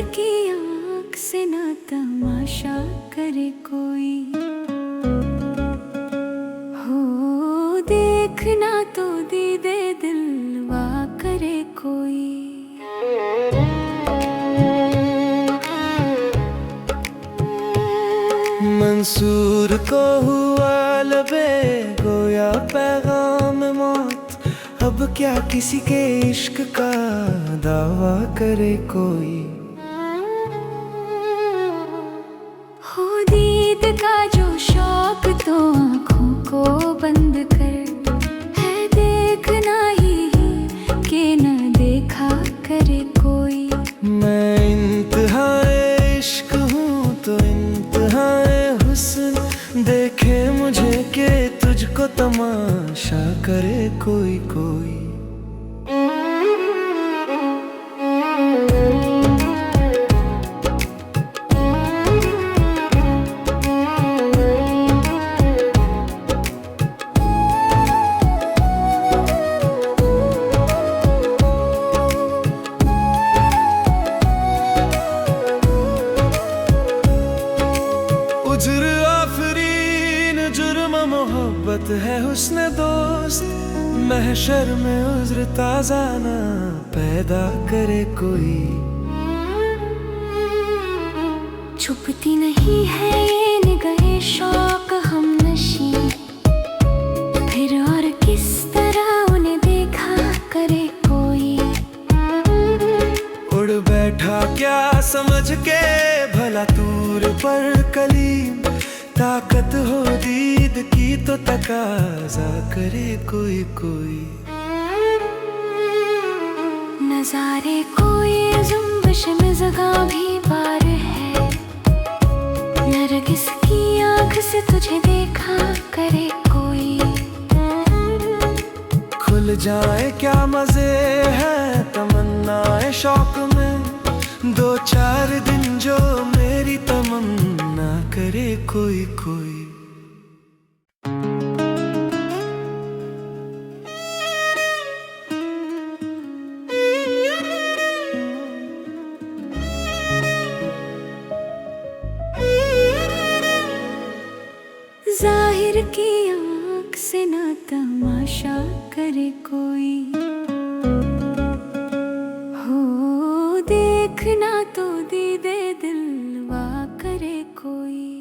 की आँख से ना तमाशा करे कोई, हो देखना तो दीदे दिलवा करे कोई। मंसूर को हुआ लबे गोया पैगाम मौत, अब क्या किसी के इश्क का दावा करे कोई। हो दीद का जो शौक तो आँखों को बंद कर है, देखना ही कि न देखा करे कोई। मैं इंतहाए इश्क हूँ तो इंतहाए हुस्न, देखे मुझे के तुझको तमाशा करे कोई कोई। उज्र आफरीन जुर्म मोहब्बत है हुस्न दोस्त, महशर में उज्र ताजा ना पैदा करे कोई। छुपती नहीं है ये निगाहे शौक हम नशी, फिर और किस तरह उन्हें देखा करे कोई। उड़ बैठा क्या समझ के भला दूर पर कलीम, ताकत हो दीद की तो तकाजा करे कोई कोई। नजारे कोई जुम्बिश में जगह भी बार है, नरगिस की आँख से तुझे देखा करे कोई। खुल जाए क्या मजे हैं तमन्नाए शौक में, दो चार दिन जो मेरी तमन्ना करे कोई कोई। जाहिर की आँख से ना तमाशा करे कोई, हो देखना तो दीदे दिलवा करे कोई।